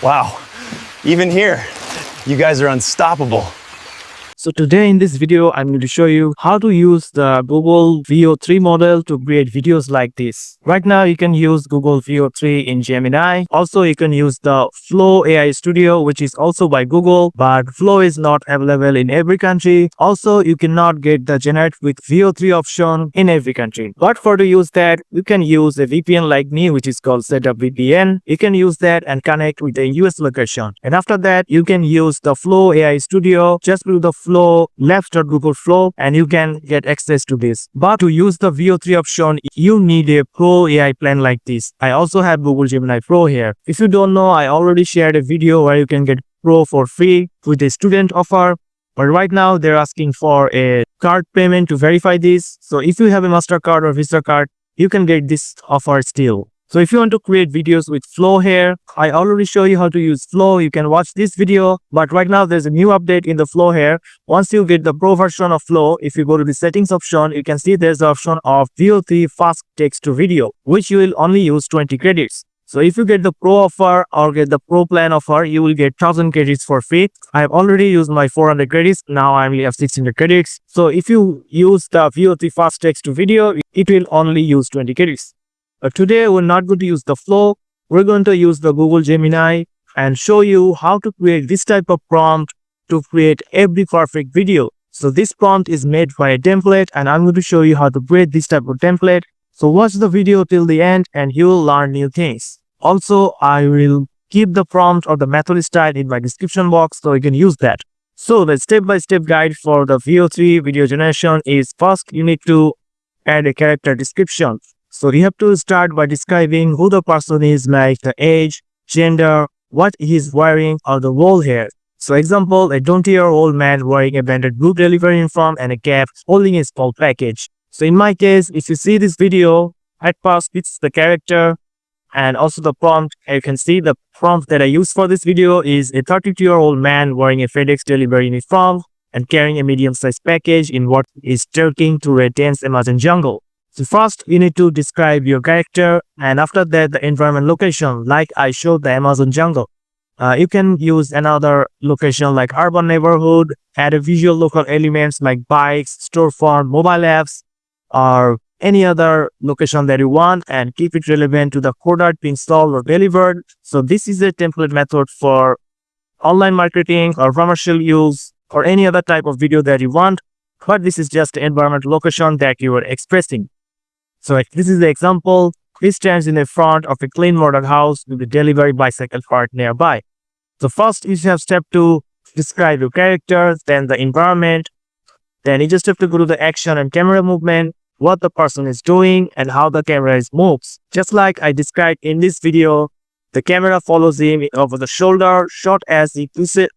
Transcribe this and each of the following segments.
Wow, even here, you guys are unstoppable. So today in this video, I'm going to show you how to use the Google Veo 3 model to create videos like this. Right now, you can use Google Veo 3 in Gemini. Also, you can use the Flow AI Studio, which is also by Google, but Flow is not available in every country. Also, you cannot get the Generate with Veo 3 option in every country. But for to use that, you can use a VPN like me, which is called Setup VPN. You can use that and connect with a US location. And after that, you can use the Flow AI Studio. Just do the Flow left or Google Flow and you can get access to this. But to use the Veo 3 option, you need a Pro AI plan like this. I also have Google Gemini Pro here. If you don't know, I already shared a video where you can get Pro for free with a student offer. But right now they're asking for a card payment to verify this. So if you have a MasterCard or Visa card, you can get this offer still. So if you want to create videos with Flow here, I already show you how to use Flow. You can watch this video, but right now there's a new update in the Flow here. Once you get the Pro version of Flow, if you go to the settings option, you can see there's the option of Veo 3 fast text to video, which you will only use 20 credits. So if you get the Pro offer or get the Pro plan offer, you will get 1000 credits for free. I have already used my 400 credits. Now I only have 600 credits. So if you use the Veo 3 fast text to video, it will only use 20 credits. Today, we're not going to use the Flow. We're going to use the Google Gemini and show you how to create this type of prompt to create every perfect video. So this prompt is made by a template and I'm going to show you how to create this type of template. So watch the video till the end and you will learn new things. Also, I will keep the prompt or the method style in my description box so you can use that. So the step-by-step guide for the Veo 3 video generation is first you need to add a character description. So you have to start by describing who the person is, like the age, gender, what he's wearing, or the role here. So example, a 20-year-old man wearing a branded blue delivery uniform and a cap holding a small package. So in my case, if you see this video, at first it's the character and also the prompt. You can see the prompt that I use for this video is a 32-year-old man wearing a FedEx delivery uniform and carrying a medium-sized package in what is trekking through a dense Amazon jungle. So first, you need to describe your character and after that, the environment location, like I showed the Amazon jungle. You can use another location like urban neighborhood, add a visual local elements like bikes, storefront, mobile apps, or any other location that you want and keep it relevant to the product being sold or delivered. So this is a template method for online marketing or commercial use or any other type of video that you want. But this is just the environment location that you are expressing. So this is the example. He stands in the front of a clean model house with a delivery bicycle parked nearby. So first you have step 2, describe your character, then the environment. Then you just have to go to the action and camera movement, what the person is doing and how the camera moves. Just like I described in this video, the camera follows him over the shoulder, shot as he pushes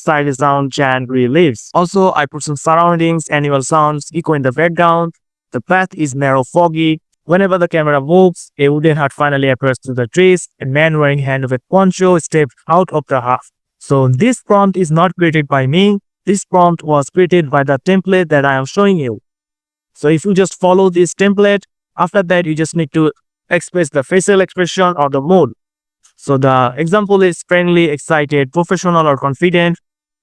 side down giant green leaves. Also, I put some surroundings, animal sounds, echo in the background. The path is narrow, foggy. Whenever the camera moves, a wooden hut finally appears through the trees. A man wearing hand of a poncho steps out of the hut. So this prompt is not created by me. This prompt was created by the template that I am showing you. So if you just follow this template, after that you just need to express the facial expression or the mood. So the example is friendly, excited, professional or confident,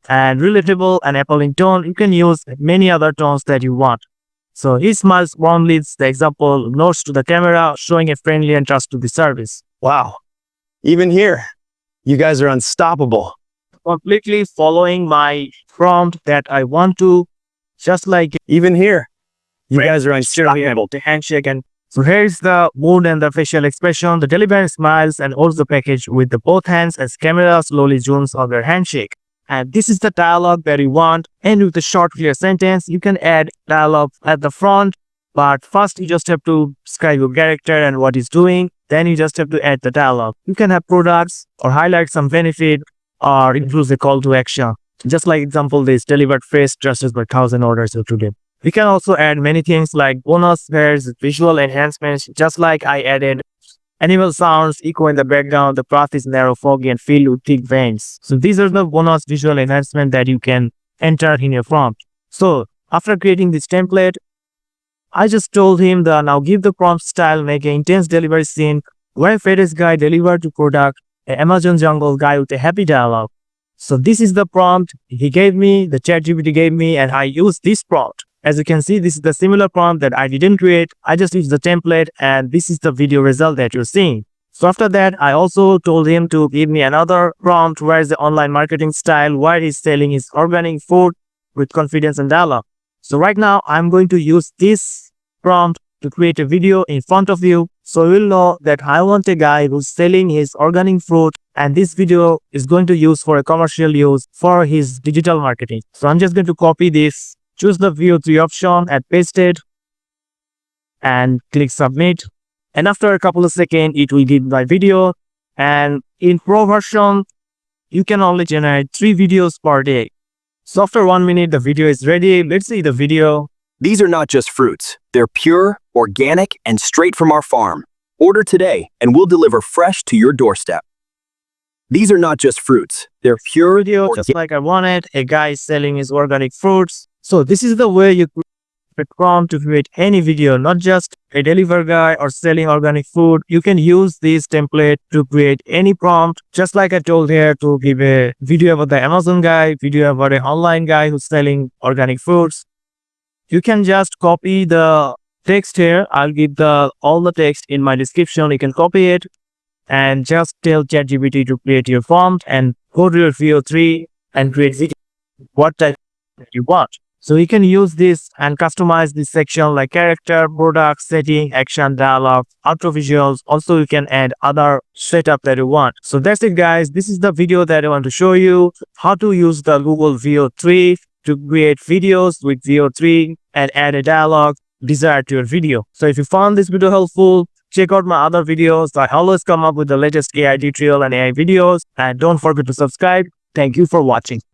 and relatable and appealing tone. You can use many other tones that you want. So he smiles warmly, the example nods to the camera, showing a friendly and trustworthy service. Wow, even here, you guys are unstoppable. Completely following my prompt that I want to, just like even here, you guys are unstoppable. The handshake and so here's the mood and the facial expression. The delivery smiles and holds the package with the both hands as camera slowly zooms on their handshake. And this is the dialogue that you want. And with a short clear sentence, you can add dialogue at the front. But first, you just have to describe your character and what he's doing. Then you just have to add the dialogue. You can have products or highlight some benefit or include a call to action. Just like example, this delivered fresh trusted by 1,000 orders today. We can also add many things like bonus fares, visual enhancements, just like I added animal sounds, echo in the background, the path is narrow, foggy, and filled with thick veins. So these are the bonus visual enhancement that you can enter in your prompt. So after creating this template, I just told him that now give the prompt style, make an intense delivery scene where a FedEx guy delivered to product an Amazon jungle guy with a happy dialogue. So this is the prompt he gave me, the ChatGPT gave me, and I used this prompt. As you can see, this is the similar prompt that I didn't create. I just used the template, and this is the video result that you're seeing. So after that, I also told him to give me another prompt where is the online marketing style, where he's selling his organic food with confidence and dialogue. So right now, I'm going to use this prompt to create a video in front of you, so you'll know that I want a guy who's selling his organic fruit, and this video is going to use for a commercial use for his digital marketing. So I'm just going to copy this, choose the Veo 3 option and paste it, and click submit. And after a couple of seconds, it will give my video. And in Pro version, you can only generate 3 videos per day. So after 1 minute, the video is ready. Let's see the video. These are not just fruits. They're pure, organic, and straight from our farm. Order today, and we'll deliver fresh to your doorstep. These are not just fruits. They're pure, Video just like I wanted. A guy is selling his organic fruits. So this is the way you create a prompt to create any video, not just a delivery guy or selling organic food. You can use this template to create any prompt, just like I told here to give a video about the Amazon guy, video about an online guy who's selling organic foods. You can just copy the text here. I'll give all the text in my description. You can copy it and just tell ChatGPT to create your prompt and go to your Veo 3 and create video what type you want. So you can use this and customize this section like character, product, setting, action, dialogue, outro visuals. Also, you can add other setup that you want. So that's it, guys. This is the video that I want to show you how to use the Google Veo 3 to create videos with Veo 3 and add a dialogue desired to your video. So if you found this video helpful, check out my other videos. I always come up with the latest AI tutorial and AI videos. And don't forget to subscribe. Thank you for watching.